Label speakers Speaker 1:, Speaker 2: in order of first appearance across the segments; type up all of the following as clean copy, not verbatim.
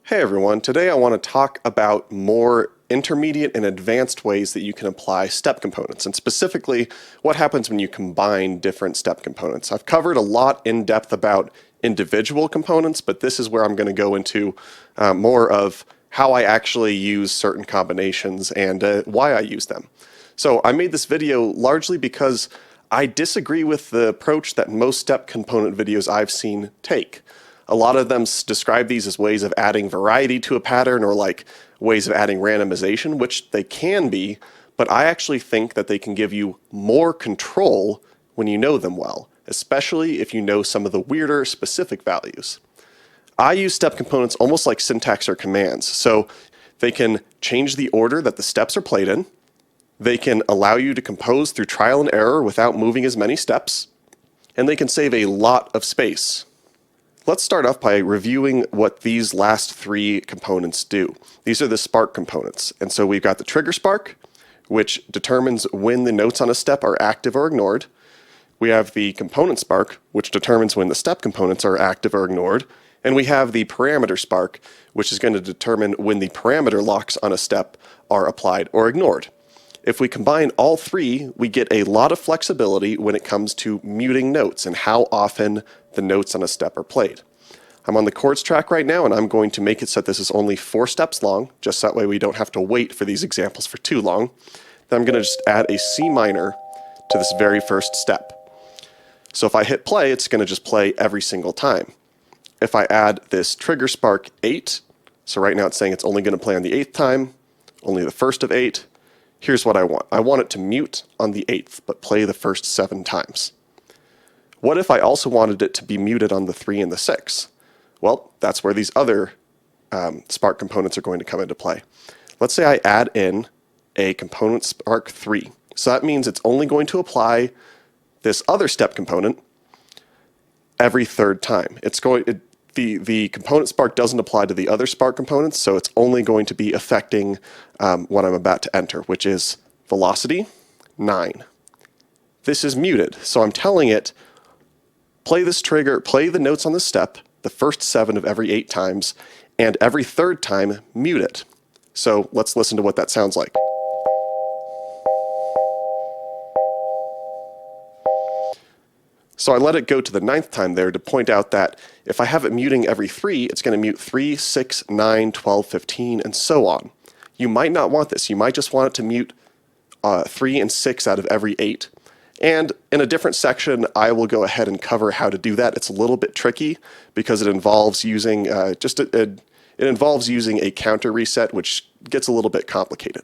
Speaker 1: Hey everyone, today I want to talk about more intermediate and advanced ways that you can apply step components, and specifically what happens when you combine different step components. I've covered a lot in depth about individual components, but this is where I'm going to go into more of how I actually use certain combinations and why I use them. So I made this video largely because I disagree with the approach that most step component videos I've seen take. A lot of them describe these as ways of adding variety to a pattern or like ways of adding randomization, which they can be, but I actually think that they can give you more control when you know them well, especially if you know some of the weirder specific values. I use step components almost like syntax or commands, so they can change the order that the steps are played in, they can allow you to compose through trial and error without moving as many steps, and they can save a lot of space. Let's start off by reviewing what these last three components do. These are the spark components. And so we've got the trigger spark, which determines when the notes on a step are active or ignored. We have the component spark, which determines when the step components are active or ignored. And we have the parameter spark, which is going to determine when the parameter locks on a step are applied or ignored. If we combine all three, we get a lot of flexibility when it comes to muting notes and how often the notes on a step are played. I'm on the chords track right now, and I'm going to make it so that this is only 4 steps long, just that way we don't have to wait for these examples for too long. Then I'm going to just add a C minor to this very first step. So if I hit play, it's going to just play every single time. If I add this trigger spark 8, so right now it's saying it's only going to play on the 8th time, only the first of 8. Here's what I want. I want it to mute on the 8th, but play the first 7 times. What if I also wanted it to be muted on the 3 and the 6? Well, that's where these other spark components are going to come into play. Let's say I add in a component spark 3. So that means it's only going to apply this other step component every 3rd time. The component spark doesn't apply to the other spark components, so it's only going to be affecting what I'm about to enter, which is velocity 9. This is muted, so I'm telling it, play this trigger, play the notes on the step, the first 7 of every 8 times, and every 3rd time, mute it. So let's listen to what that sounds like. So I let it go to the 9th time there to point out that if I have it muting every 3, it's going to mute 3, 6, 9, 12, 15, and so on. You might not want this. You might just want it to mute 3 and 6 out of every 8. And in a different section, I will go ahead and cover how to do that. It's a little bit tricky because it involves using it involves using a counter reset, which gets a little bit complicated.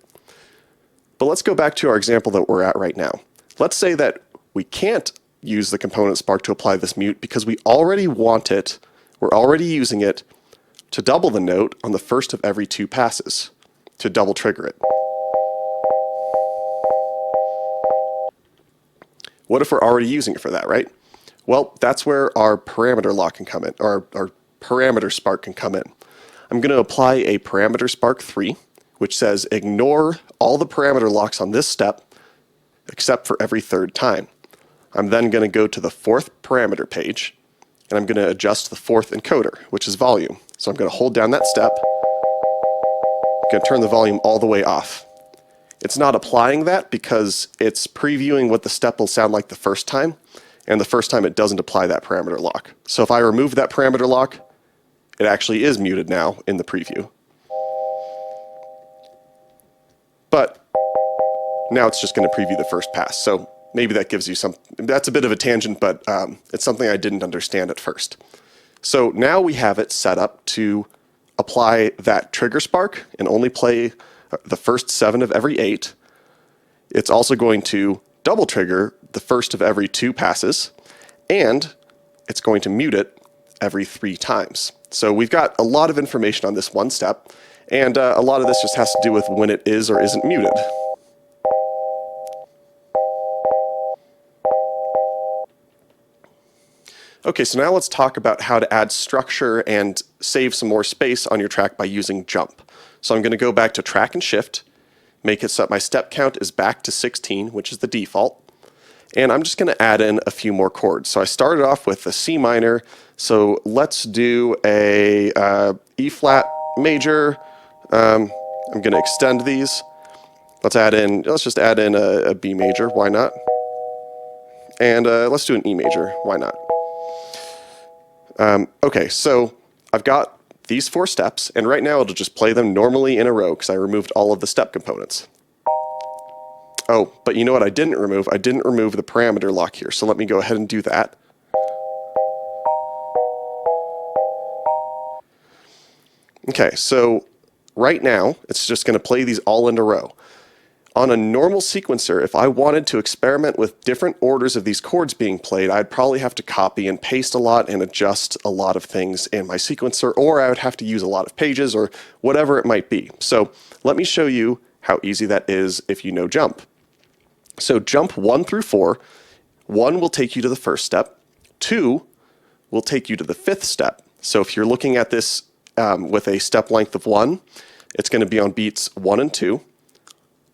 Speaker 1: But let's go back to our example that we're at right now. Let's say that we can't use the component spark to apply this mute because we already want it, we're already using it to double the note on the first of every 2 passes, to double trigger it. What if we're already using it for that, right? Well, that's where our parameter lock can come in, or our parameter spark can come in. I'm going to apply a parameter spark 3, which says ignore all the parameter locks on this step except for every 3rd time. I'm then going to go to the 4th parameter page, and I'm going to adjust the 4th encoder, which is volume. So I'm going to hold down that step, I'm going to turn the volume all the way off. It's not applying that because it's previewing what the step will sound like the first time, and the first time it doesn't apply that parameter lock. So if I remove that parameter lock, it actually is muted now in the preview. But now it's just going to preview the first pass. So maybe that gives you some, that's a bit of a tangent, but it's something I didn't understand at first. So now we have it set up to apply that trigger spark and only play the first 7 of every 8. It's also going to double trigger the first of every 2 passes, and it's going to mute it every 3 times. So we've got a lot of information on this one step, and a lot of this just has to do with when it is or isn't muted. Okay, so now let's talk about how to add structure and save some more space on your track by using jump. So I'm going to go back to track and shift, make it so that my step count is back to 16, which is the default, and I'm just going to add in a few more chords. So I started off with a C minor, so let's do a E flat major. I'm going to extend these. Let's just add in a B major, why not? And let's do an E major, why not? Okay, so I've got these 4 steps, and right now it'll just play them normally in a row because I removed all of the step components. Oh, but you know what I didn't remove? I didn't remove the parameter lock here, so let me go ahead and do that. Okay, so right now it's just going to play these all in a row. On a normal sequencer, if I wanted to experiment with different orders of these chords being played, I'd probably have to copy and paste a lot and adjust a lot of things in my sequencer, or I would have to use a lot of pages or whatever it might be. So let me show you how easy that is if you know jump. So jump 1 through 4, 1 will take you to the first step, 2 will take you to the 5th step. So if you're looking at this with a step length of 1, it's going to be on beats 1 and 2.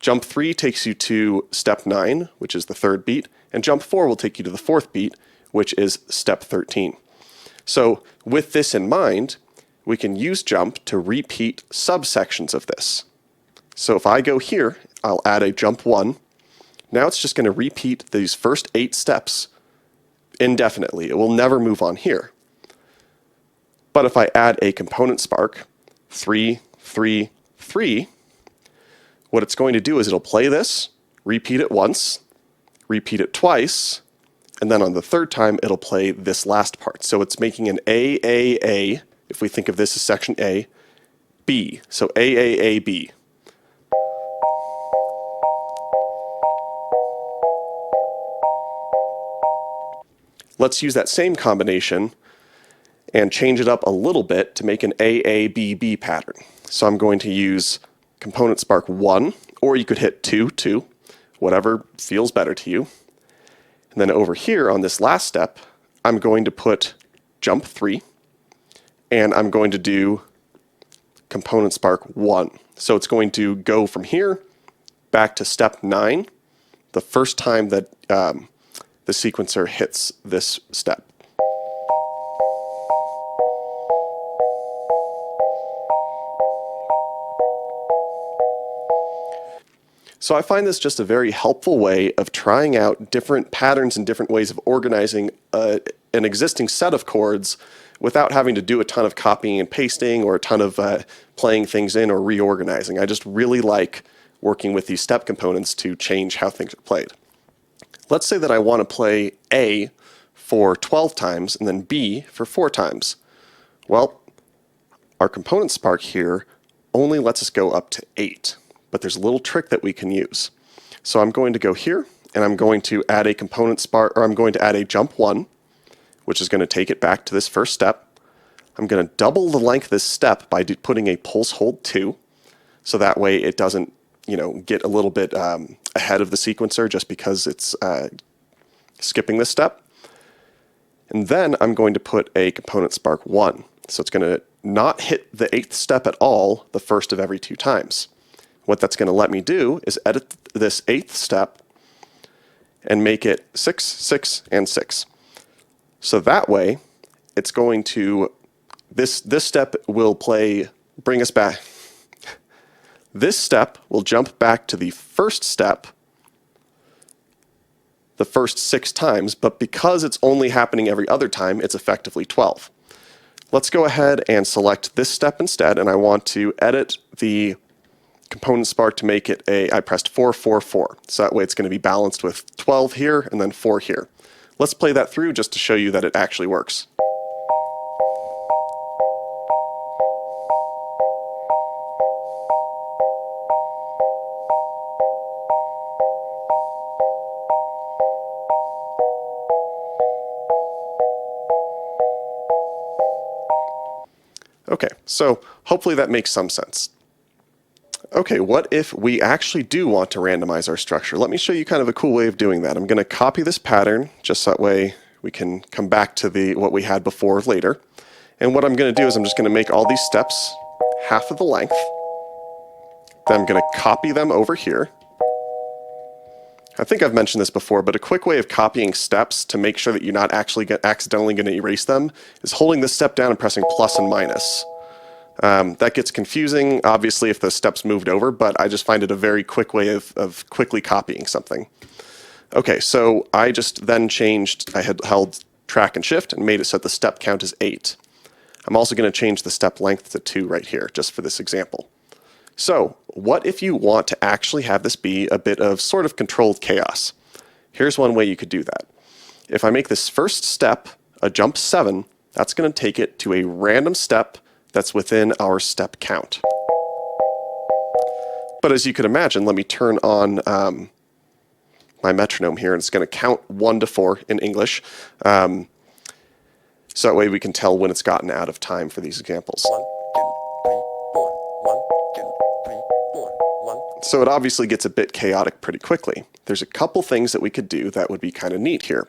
Speaker 1: Jump 3 takes you to step 9, which is the 3rd beat, and jump 4 will take you to the 4th beat, which is step 13. So with this in mind, we can use jump to repeat subsections of this. So if I go here, I'll add a jump 1. Now it's just going to repeat these first 8 steps indefinitely. It will never move on here. But if I add a component spark, 3, 3, 3, what it's going to do is it'll play this, repeat it once, repeat it twice, and then on the 3rd time it'll play this last part. So it's making an A, if we think of this as section A, B. So A, B. Let's use that same combination and change it up a little bit to make an A, B pattern. So I'm going to use component spark 1, or you could hit 2, 2, whatever feels better to you. And then over here on this last step, I'm going to put jump 3, and I'm going to do component spark 1. So it's going to go from here back to step 9, the first time that the sequencer hits this step. So I find this just a very helpful way of trying out different patterns and different ways of organizing an existing set of chords without having to do a ton of copying and pasting or a ton of playing things in or reorganizing. I just really like working with these step components to change how things are played. Let's say that I want to play A for 12 times and then B for 4 times. Well, our component spark here only lets us go up to 8. But there's a little trick that we can use. So I'm going to go here, and I'm going to add a component spark, or I'm going to add a jump 1, which is going to take it back to this first step. I'm going to double the length of this step by putting a pulse hold 2, so that way it doesn't, get a little bit ahead of the sequencer just because it's skipping this step. And then I'm going to put a component spark 1. So it's going to not hit the 8th step at all the first of every 2 times. What that's going to let me do is edit this 8th step and make it 6, 6, and 6. So that way, it's going to, this step will bring us back. This step will jump back to the first step the first 6 times, but because it's only happening every other time, it's effectively 12. Let's go ahead and select this step instead, and I want to edit the component spark to make it I pressed 4, 4, 4. So that way it's going to be balanced with 12 here and then 4 here. Let's play that through just to show you that it actually works. Okay, so hopefully that makes some sense. Okay, what if we actually do want to randomize our structure? Let me show you kind of a cool way of doing that. I'm going to copy this pattern, just so that way we can come back to what we had before later. And what I'm going to do is I'm just going to make all these steps half of the length. Then I'm going to copy them over here. I think I've mentioned this before, but a quick way of copying steps to make sure that you're not actually accidentally going to erase them is holding this step down and pressing plus and minus. That gets confusing, obviously, if the steps moved over, but I just find it a very quick way of quickly copying something. Okay, so I just then changed, I had held track and shift and made it so that the step count is 8. I'm also going to change the step length to 2 right here, just for this example. So, what if you want to actually have this be a bit of sort of controlled chaos? Here's one way you could do that. If I make this first step a jump 7, that's going to take it to a random step that's within our step count. But as you can imagine, let me turn on my metronome here, and it's going to count 1 to 4 in English. So that way we can tell when it's gotten out of time for these examples. 1, 2, 3, 4. 1, 2, 3, 4. 1. So it obviously gets a bit chaotic pretty quickly. There's a couple things that we could do that would be kind of neat here.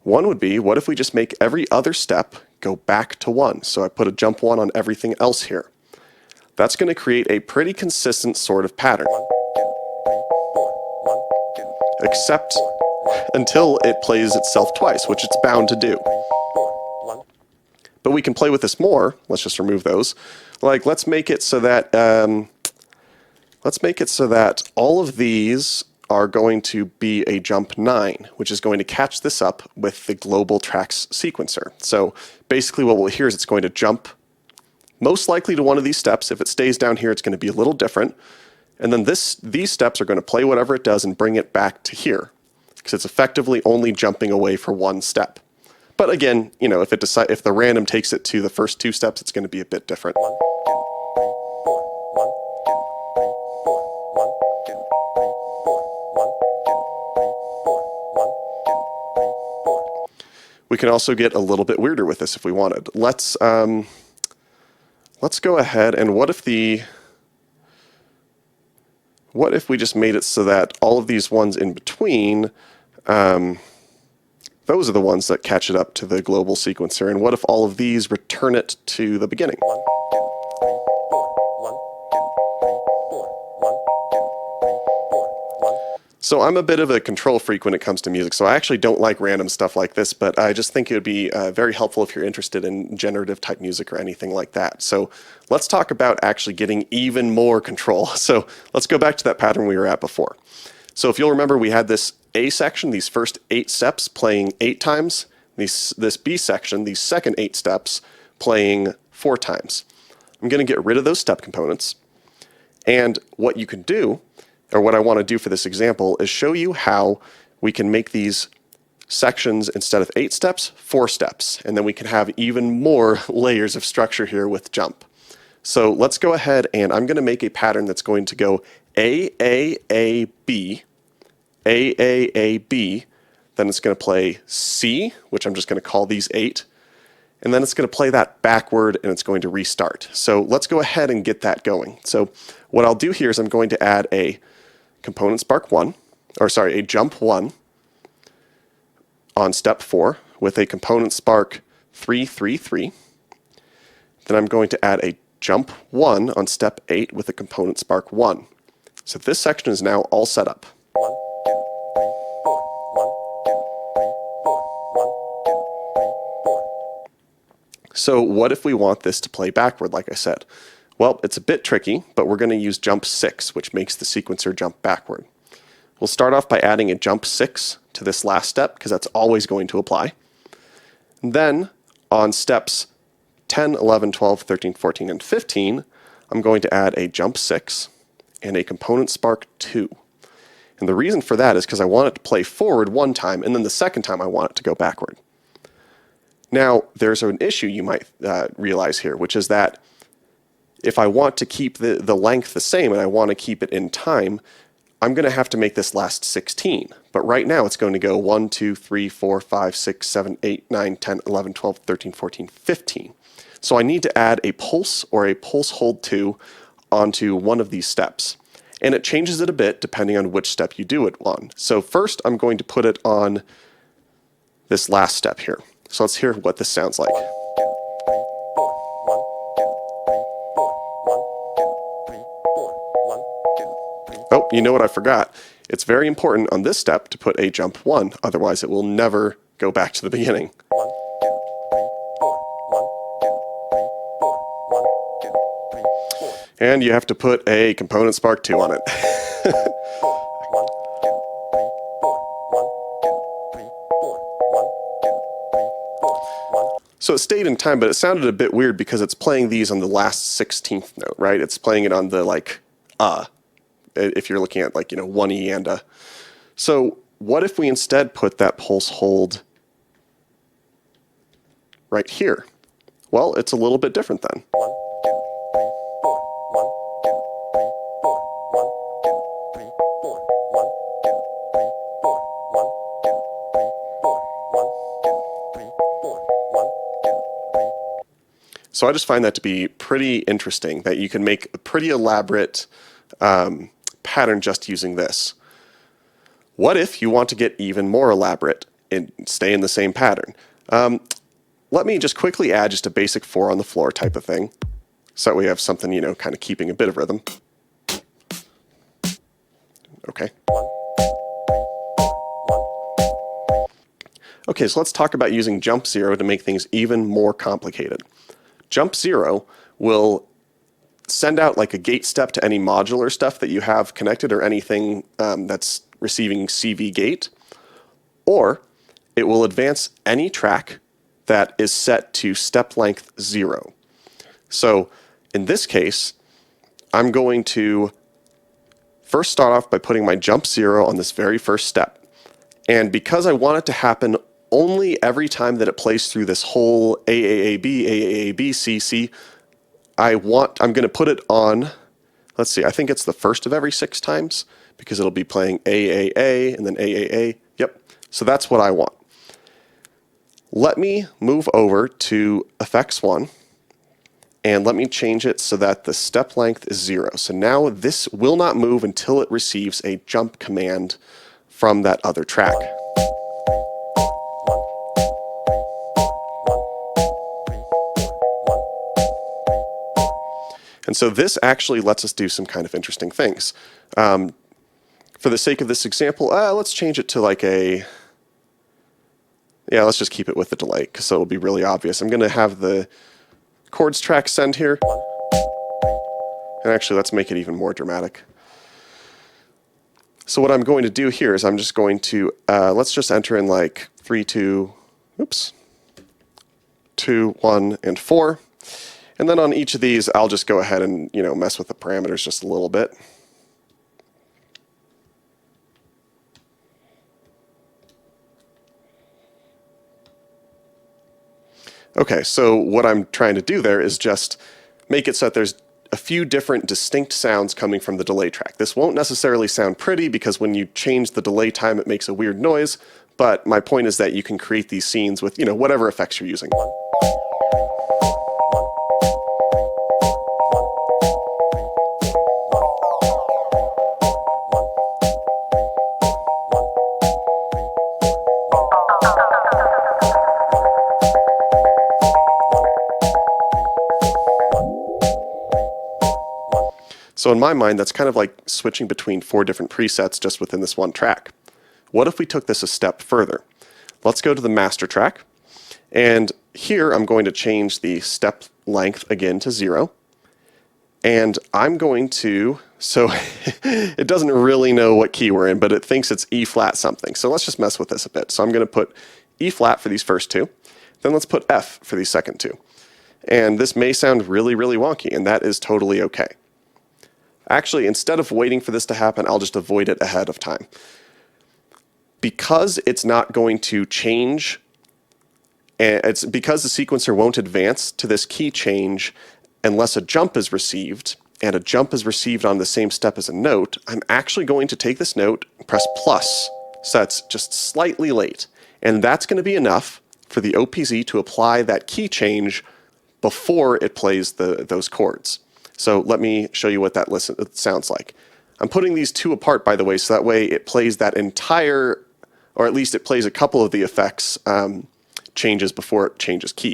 Speaker 1: One would be, what if we just make every other step go back to 1? So I put a jump 1 on everything else here. That's going to create a pretty consistent sort of pattern. 1, 2, 3, 4. 1, 2, 3, except 4. Until it plays itself twice, which it's bound to do. 3, 4. 1. But we can play with this more. Let's just remove those. Like, let's make it so that all of these are going to be a jump 9, which is going to catch this up with the global tracks sequencer. So basically what we'll hear is it's going to jump most likely to one of these steps. If it stays down here, it's going to be a little different. And then these steps are going to play whatever it does and bring it back to here, because it's effectively only jumping away for one step. But again, you know, if the random takes it to the first 2 steps, it's going to be a bit different. 1, 2, 3, 4. 1, 2, 3, 4. 1, 2, 3, 4. 1, 2, 3, 4. 1, 2, 3, 4. We can also get a little bit weirder with this if we wanted. Let's go ahead and what if we just made it so that all of these ones in between, those are the ones that catch it up to the global sequencer, and what if all of these return it to the beginning? 1, 2, 3, 4. 1, 2, 3, 4. 1, 2, 3, 4. 1. So I'm a bit of a control freak when it comes to music, so I actually don't like random stuff like this, but I just think it would be very helpful if you're interested in generative type music or anything like that. So let's talk about actually getting even more control. So let's go back to that pattern we were at before. So if you'll remember, we had this A section, these first 8 steps playing 8 times, this B section, these second 8 steps playing 4 times. I'm going to get rid of those step components, and what you can do, or what I want to do for this example, is show you how we can make these sections, instead of 8 steps, 4 steps, and then we can have even more layers of structure here with jump. So let's go ahead, and I'm going to make a pattern that's going to go A, A, A, B, A, A, A, B, then it's going to play C, which I'm just going to call these 8, and then it's going to play that backward and it's going to restart. So let's go ahead and get that going. So what I'll do here is I'm going to add a component spark 1, or sorry, a jump 1 on step 4 with a component spark 3, 3, 3. Then I'm going to add a jump 1 on step 8 with a component spark 1. So this section is now all set up. 1, 2, 3, 4. 1, 2, 3, 4. 1, 2, 3, 4. So what if we want this to play backward, like I said? Well, it's a bit tricky, but we're going to use jump 6, which makes the sequencer jump backward. We'll start off by adding a jump 6 to this last step, because that's always going to apply. And then on steps 10, 11, 12, 13, 14, and 15, I'm going to add a jump 6 and a component spark 2. And the reason for that is because I want it to play forward one time, and then the second time I want it to go backward. Now, there's an issue you might realize here, which is that if I want to keep the length the same and I want to keep it in time, I'm going to have to make this last 16. But right now it's going to go 1, 2, 3, 4, 5, 6, 7, 8, 9, 10, 11, 12, 13, 14, 15. So I need to add a pulse or a pulse hold 2 onto one of these steps. And it changes it a bit depending on which step you do it on. So first I'm going to put it on this last step here. So let's hear what this sounds like. 1, 2, 3, 4. 1, 2, 3, 4. 1, 2, 3, 4. 1, 2, 3. Oh, you know what I forgot? It's very important on this step to put a jump 1, otherwise it will never go back to the beginning. 1, 2, 3, 4. 1, 2, 3, 4. 1, 2, 3, And you have to put a component spark 2 on it. So it stayed in time, but it sounded a bit weird because it's playing these on the last 16th note, right? It's playing it on the like, if you're looking at like, 1E and a. So what if we instead put that pulse hold right here? Well, it's a little bit different then. So I just find that to be pretty interesting, that you can make a pretty elaborate pattern just using this. What if you want to get even more elaborate and stay in the same pattern? Let me just quickly add just a basic 4 on the floor type of thing, so that we have something, kind of keeping a bit of rhythm. Okay. Okay, so let's talk about using jump 0 to make things even more complicated. Jump 0 will send out like a gate step to any modular stuff that you have connected or anything that's receiving CV gate, or it will advance any track that is set to step length 0. So in this case, I'm going to first start off by putting my jump 0 on this very first step. And because I want it to happen only every time that it plays through this whole AAAB, CC, I'm going to put it on, let's see, I think it's the first of every 6 times, because it'll be playing AAA and then AAA. Yep, so that's what I want. Let me move over to effects 1, and let me change it so that the step length is 0. So now this will not move until it receives a jump command from that other track. And so this actually lets us do some kind of interesting things. For the sake of this example, let's change it to like let's just keep it with the delay, because so it'll be really obvious. I'm going to have the chords track send here. And actually, let's make it even more dramatic. So what I'm going to do here is I'm just going to, let's just enter in like 3, 2, 2, 1, and 4. And then on each of these, I'll just go ahead and, mess with the parameters just a little bit. Okay, so what I'm trying to do there is just make it so that there's a few different distinct sounds coming from the delay track. This won't necessarily sound pretty because when you change the delay time, it makes a weird noise, but my point is that you can create these scenes with, whatever effects you're using. So in my mind, that's kind of like switching between 4 different presets just within this one track. What if we took this a step further? Let's go to the master track. And here I'm going to change the step length again to 0. And I'm going to, so it doesn't really know what key we're in, but it thinks it's E flat something. So let's just mess with this a bit. So I'm going to put E flat for these first 2. Then let's put F for these second 2. And this may sound really, really wonky, and that is totally okay. Actually, instead of waiting for this to happen, I'll just avoid it ahead of time. Because it's not going to change, and it's because the sequencer won't advance to this key change unless a jump is received, and a jump is received on the same step as a note, I'm actually going to take this note and press plus, so that's just slightly late. And that's going to be enough for the OPZ to apply that key change before it plays those chords. So let me show you what that sounds like. I'm putting these 2 apart, by the way, so that way it plays that entire, or at least it plays a couple of the effects changes before it changes key.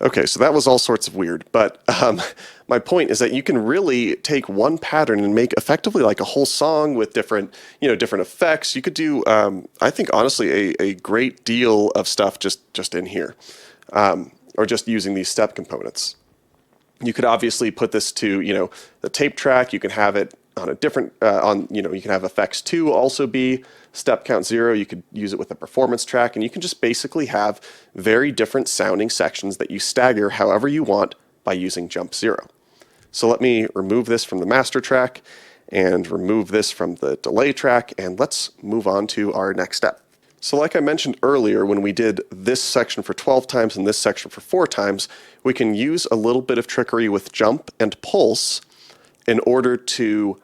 Speaker 1: Okay, so that was all sorts of weird, but my point is that you can really take one pattern and make effectively like a whole song with different, different effects. You could do, I think, honestly, a great deal of stuff just in here, or just using these step components. You could obviously put this to, the tape track. You can have it on a different, you can have effects 2 also be step count 0. You could use it with a performance track, and you can just basically have very different sounding sections that you stagger however you want by using jump 0. So let me remove this from the master track and remove this from the delay track, and let's move on to our next step. So like I mentioned earlier, when we did this section for 12 times and this section for 4 times, we can use a little bit of trickery with jump and pulse in order to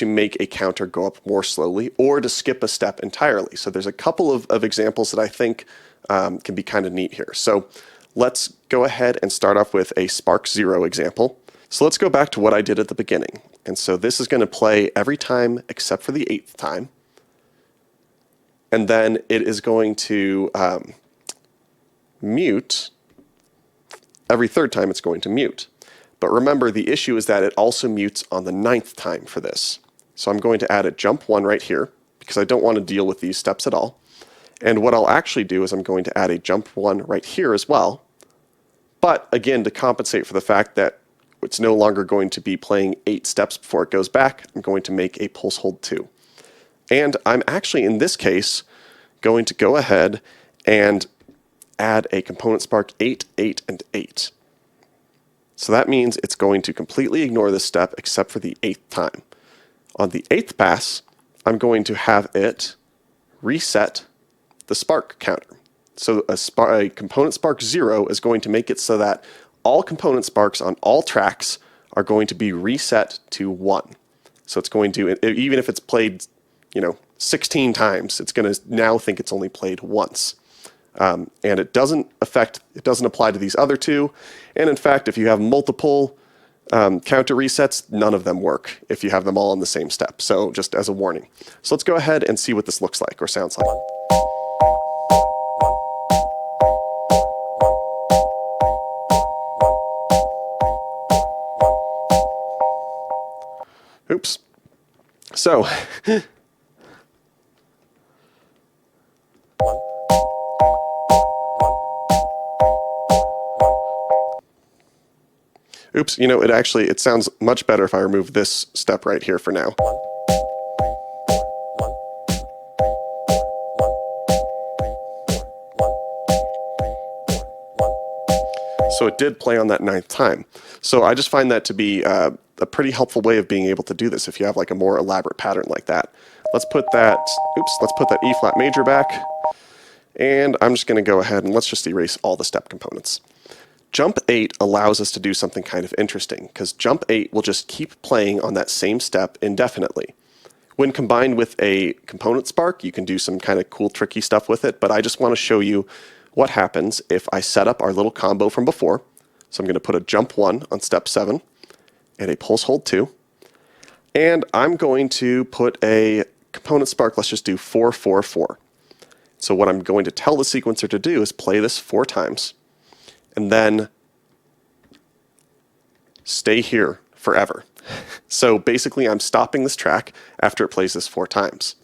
Speaker 1: make a counter go up more slowly or to skip a step entirely. So there's a couple of examples that I think can be kind of neat here. So let's go ahead and start off with a spark 0 example. So let's go back to what I did at the beginning. And so this is going to play every time except for the 8th time. And then it is going to mute. Every 3rd time it's going to mute. But remember, the issue is that it also mutes on the 9th time for this. So I'm going to add a jump 1 right here because I don't want to deal with these steps at all. And what I'll actually do is I'm going to add a jump 1 right here as well. But again, to compensate for the fact that it's no longer going to be playing 8 steps before it goes back, I'm going to make a pulse hold 2. And I'm actually, in this case, going to go ahead and add a component spark 8, 8, and 8. So that means it's going to completely ignore this step except for the 8th time. On the 8th pass, I'm going to have it reset the spark counter. So a component spark 0 is going to make it so that all component sparks on all tracks are going to be reset to 1. So it's going to, even if it's played 16 times, it's going to now think it's only played once. And it doesn't apply to these other 2. And in fact, if you have multiple counter resets, none of them work if you have them all in the same step. So just as a warning. So let's go ahead and see what this looks like or sounds like. Oops. So oops, it sounds much better if I remove this step right here for now. So it did play on that 9th time. So I just find that to be a pretty helpful way of being able to do this if you have like a more elaborate pattern like that. Let's put that E flat major back. And I'm just going to go ahead and let's just erase all the step components. Jump 8 allows us to do something kind of interesting because jump 8 will just keep playing on that same step indefinitely. When combined with a component spark, you can do some kind of cool tricky stuff with it, but I just want to show you what happens if I set up our little combo from before. So I'm going to put a jump 1 on step 7 and a pulse hold 2. And I'm going to put a component spark, let's just do 4, 4, 4. So what I'm going to tell the sequencer to do is play this 4 times and then stay here forever. So basically I'm stopping this track after it plays this 4 times.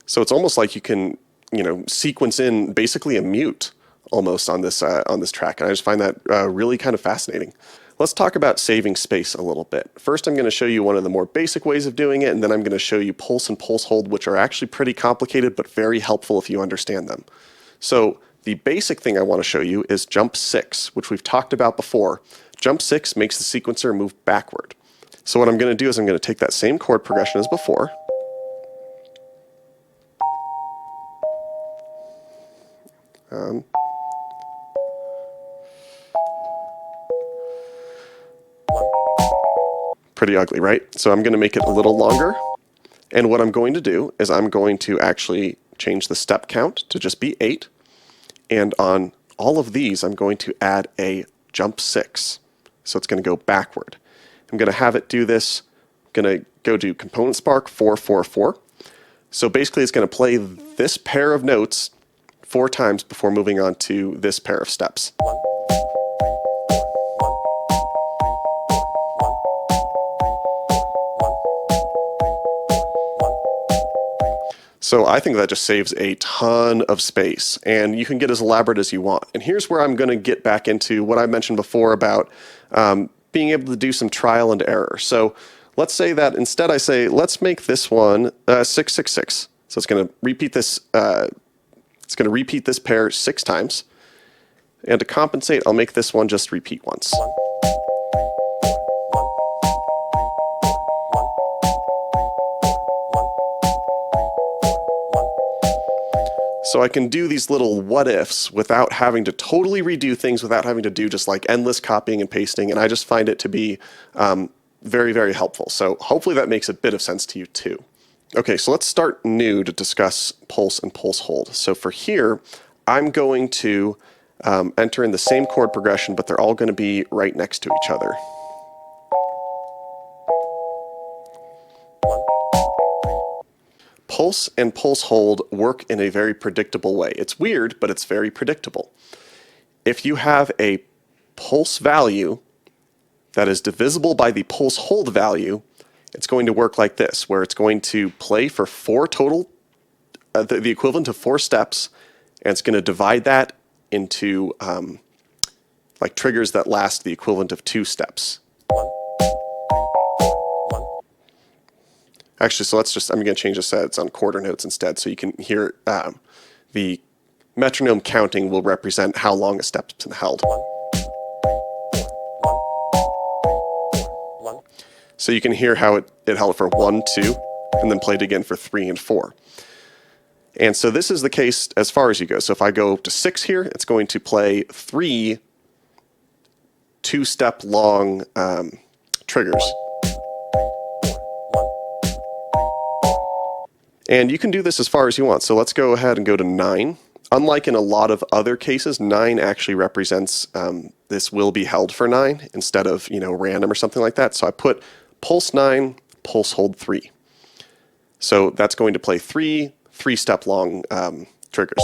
Speaker 1: So it's almost like you can, sequence in basically a mute almost on this track, and I just find that really kind of fascinating. Let's talk about saving space a little bit. First, I'm going to show you one of the more basic ways of doing it, and then I'm going to show you pulse and pulse hold, which are actually pretty complicated but very helpful if you understand them. So the basic thing I want to show you is jump 6, which we've talked about before. Jump 6 makes the sequencer move backward. So what I'm going to do is I'm going to take that same chord progression as before, pretty ugly, right? So I'm going to make it a little longer. And what I'm going to do is I'm going to actually change the step count to just be 8. And on all of these, I'm going to add a jump 6. So it's going to go backward. I'm going to have it do this going to go to component spark 444. So basically it's going to play this pair of notes 4 times before moving on to this pair of steps. So I think that just saves a ton of space, and you can get as elaborate as you want. And here's where I'm going to get back into what I mentioned before about being able to do some trial and error. So let's say that instead I say, let's make this one 666. So it's going to repeat this. It's going to repeat this pair 6 times. And to compensate, I'll make this one just repeat once. So I can do these little what ifs without having to totally redo things, without having to do just like endless copying and pasting. And I just find it to be very, very helpful. So hopefully that makes a bit of sense to you too. Okay, so let's start new to discuss pulse and pulse hold. So for here, I'm going to enter in the same chord progression, but they're all going to be right next to each other. Pulse and pulse hold work in a very predictable way. It's weird, but it's very predictable. If you have a pulse value that is divisible by the pulse hold value, it's going to work like this, where it's going to play for 4 total, the equivalent of 4 steps, and it's going to divide that into like triggers that last the equivalent of 2 steps. Actually, so I'm going to change this so it's on quarter notes instead, so you can hear the metronome counting will represent how long a step's been held. So you can hear how it held for 1, 2, and then played again for 3 and 4. And so this is the case as far as you go. So if I go to 6 here, it's going to play 3 2-step long triggers. And you can do this as far as you want. So let's go ahead and go to 9. Unlike in a lot of other cases, 9 actually represents this will be held for 9 instead of, random or something like that. So I put pulse 9, pulse hold 3. So that's going to play 3 3-step long triggers.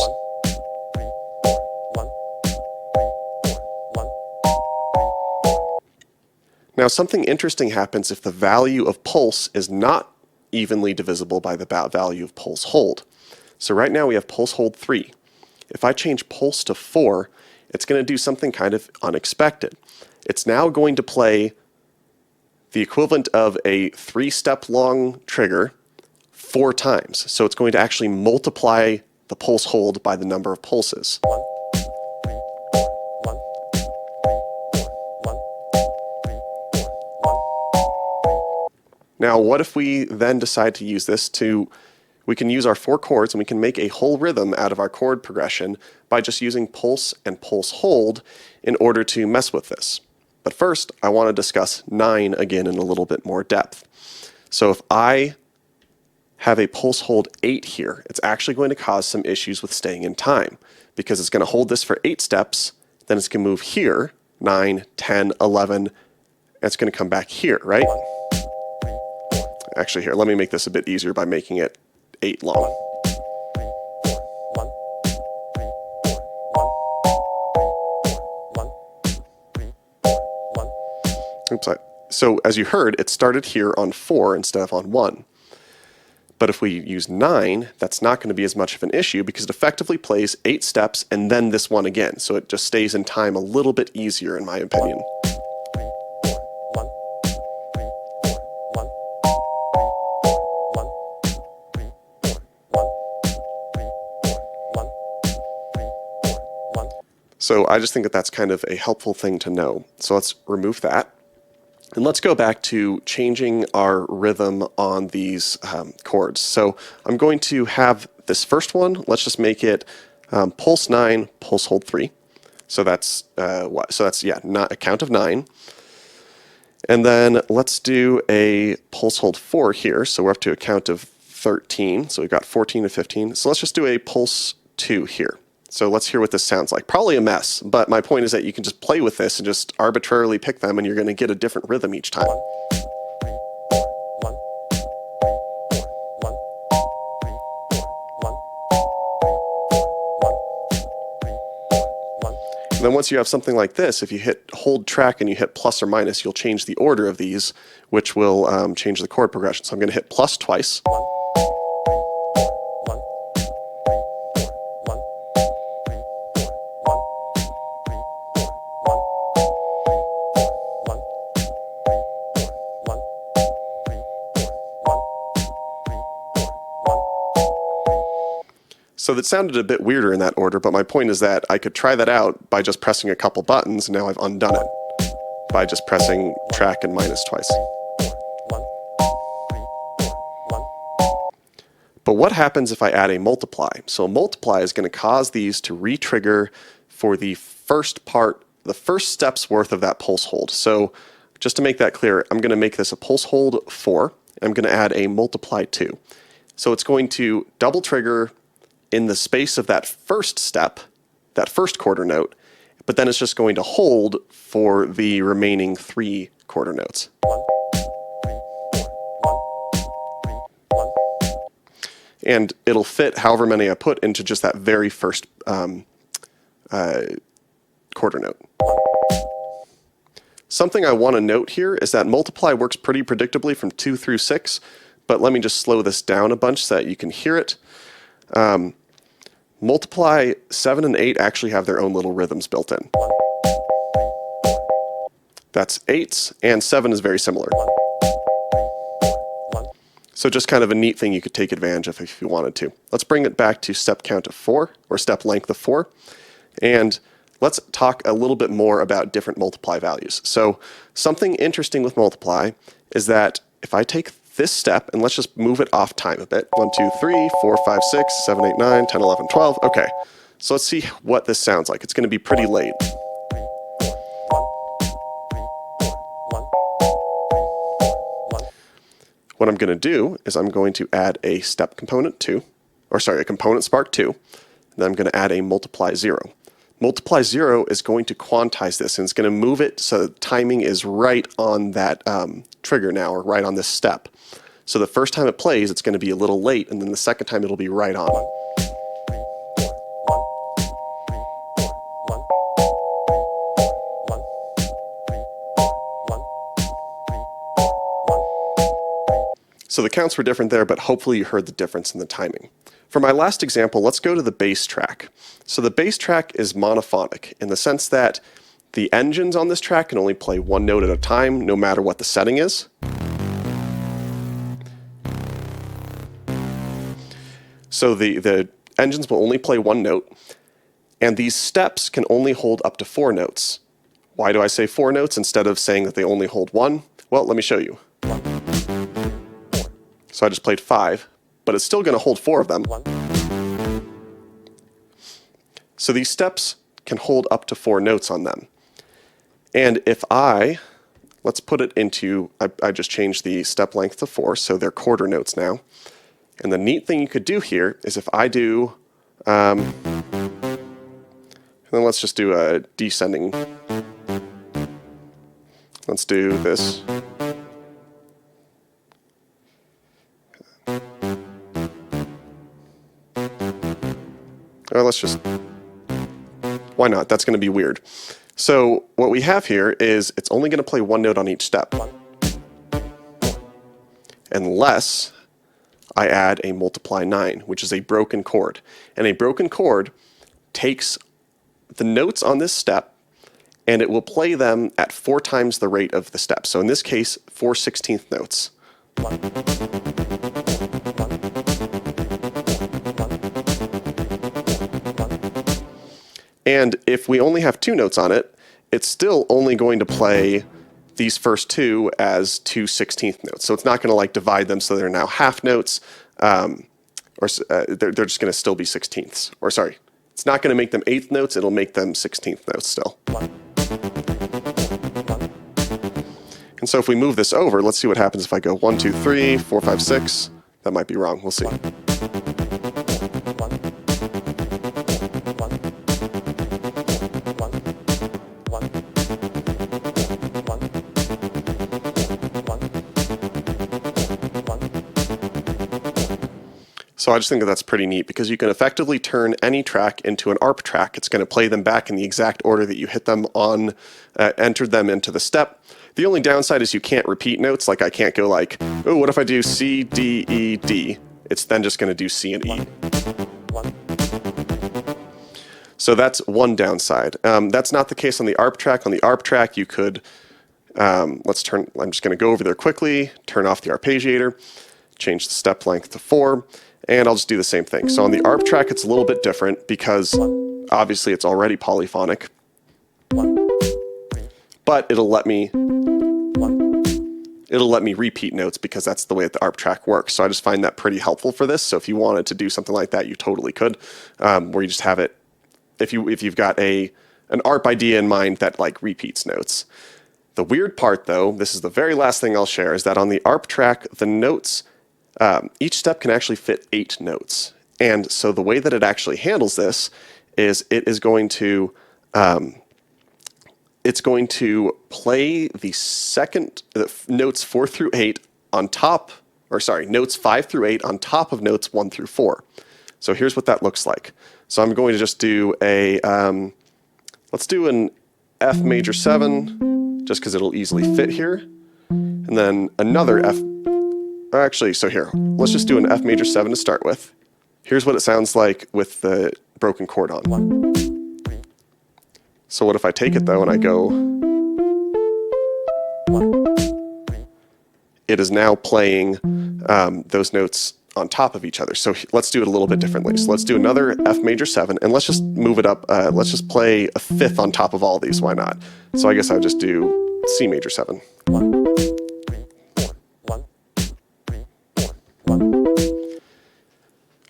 Speaker 1: Now something interesting happens if the value of pulse is not evenly divisible by the value of pulse hold. So right now we have pulse hold 3. If I change pulse to 4, it's going to do something kind of unexpected. It's now going to play the equivalent of a 3-step long trigger 4 times. So it's going to actually multiply the pulse hold by the number of pulses. Now, what if we then decide to use this we can use our 4 chords and we can make a whole rhythm out of our chord progression by just using pulse and pulse hold in order to mess with this. But first, I want to discuss 9 again in a little bit more depth. So if I have a pulse hold 8 here, it's actually going to cause some issues with staying in time because it's going to hold this for 8 steps, then it's going to move here, 9, 10, 11, and it's going to come back here, right? Actually, here, let me make this a bit easier by making it 8 long. Oops, so as you heard, it started here on 4 instead of on 1. But if we use 9, that's not going to be as much of an issue because it effectively plays 8 steps and then this one again. So it just stays in time a little bit easier, in my opinion. So I just think that that's kind of a helpful thing to know. So let's remove that. And let's go back to changing our rhythm on these chords. So I'm going to have this first one, let's just make it pulse 9, pulse hold 3. So that's what? So that's, not a count of 9. And then let's do a pulse hold 4 here. So we're up to a count of 13. So we've got 14 and 15. So let's just do a pulse 2 here. So let's hear what this sounds like. Probably a mess, but my point is that you can just play with this and just arbitrarily pick them and you're going to get a different rhythm each time. And then once you have something like this, if you hit hold track and you hit plus or minus, you'll change the order of these, which will change the chord progression. So I'm going to hit plus twice. So that sounded a bit weirder in that order, but my point is that I could try that out by just pressing a couple buttons, and now I've undone it by just pressing track and minus twice. But what happens if I add a multiply? So a multiply is going to cause these to re-trigger for the first part, the first step's worth of that pulse hold. So just to make that clear, I'm going to make this a pulse hold 4, and I'm going to add a multiply 2. So it's going to double trigger in the space of that first step, that first quarter note, but then it's just going to hold for the remaining 3 quarter notes. And it'll fit however many I put into just that very first quarter note. Something I want to note here is that multiply works pretty predictably from 2 through 6, but let me just slow this down a bunch so that you can hear it. Multiply 7 and 8 actually have their own little rhythms built in. That's 8s, and 7 is very similar. So just kind of a neat thing you could take advantage of if you wanted to. Let's bring it back to step count of 4, or step length of 4, and let's talk a little bit more about different multiply values. So something interesting with multiply is that if I take this step, and let's just move it off time a bit. 1, 2, 3, 4, 5, 6, 7, 8, 9, 10, 11, 12. Okay, so let's see what this sounds like. It's going to be pretty late. What I'm going to do is I'm going to add a step component 2, or sorry, a component spark 2, and then I'm going to add a multiply 0. Multiply 0 is going to quantize this, and it's going to move it so the timing is right on that trigger now, or right on this step. So the first time it plays, it's going to be a little late, and then the second time it'll be right on. So the counts were different there, but hopefully you heard the difference in the timing. For my last example, let's go to the bass track. So the bass track is monophonic in the sense that the engines on this track can only play one note at a time, no matter what the setting is. So the engines will only play one note, and these steps can only hold up to 4 notes. Why do I say 4 notes instead of saying that they only hold 1? Well, let me show you. So I just played 5, but it's still going to hold 4 of them. So these steps can hold up to 4 notes on them. And if let's put it into, I just changed the step length to 4, so they're quarter notes now. And the neat thing you could do here is if I do, and then let's just do a descending. Let's do this. Or let's just, why not? That's going to be weird. So what we have here is it's only going to play one note on each step, unless I add a multiply 9, which is a broken chord. And a broken chord takes the notes on this step and it will play them at 4 times the rate of the step. So in this case, 4/16 notes. And if we only have 2 notes on it, it's still only going to play these first 2 as 2/16 notes. So it's not going to like divide them so they're now half notes, or they're just going to still be 16ths. Or sorry, it's not going to make them 8th notes, it'll make them 16th notes still. And so if we move this over, let's see what happens if I go 1, 2, 3, 4, 5, 6. That might be wrong, we'll see. So I just think that that's pretty neat because you can effectively turn any track into an ARP track. It's going to play them back in the exact order that you hit them on, entered them into the step. The only downside is you can't repeat notes. Like I can't go like, oh, what if I do C, D, E, D? It's then just going to do C and E. So that's one downside. That's not the case on the ARP track. On the ARP track, you could, I'm just going to go over there quickly, turn off the arpeggiator, change the step length to 4, and I'll just do the same thing. So on the ARP track, it's a little bit different because obviously it's already polyphonic, but it'll let me repeat notes because that's the way that the ARP track works. So I just find that pretty helpful for this. So if you wanted to do something like that, you totally could, where you just have it, if you've got an ARP idea in mind that like repeats notes. The weird part though, this is the very last thing I'll share, is that on the ARP track, the notes, each step can actually fit 8 notes. And so the way that it actually handles this is it is going to, it's going to play the notes 4 through 8 on top, or sorry, notes 5 through 8 on top of notes 1 through 4. So here's what that looks like. So I'm going to just do a, let's do an F major 7, just because it'll easily fit here. And then another F, actually, so here, let's just do an F major 7 to start with. Here's what it sounds like with the broken chord on. So what if I take it though and I go, it is now playing those notes on top of each other. So let's do it a little bit differently. So let's do another F major 7 and let's just move it up. Let's just play a 5th on top of all these. Why not? So I guess I would just do C major 7.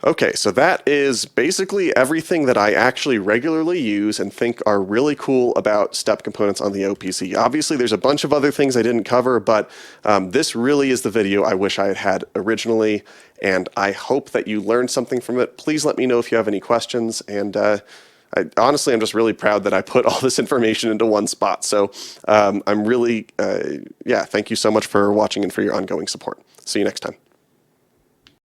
Speaker 1: Okay, so that is basically everything that I actually regularly use and think are really cool about step components on the OPC. Obviously, there's a bunch of other things I didn't cover, but this really is the video I wish I had had originally, and I hope that you learned something from it. Please let me know if you have any questions, and honestly, I'm just really proud that I put all this information into one spot. So I'm really, yeah, thank you so much for watching and for your ongoing support. See you next time.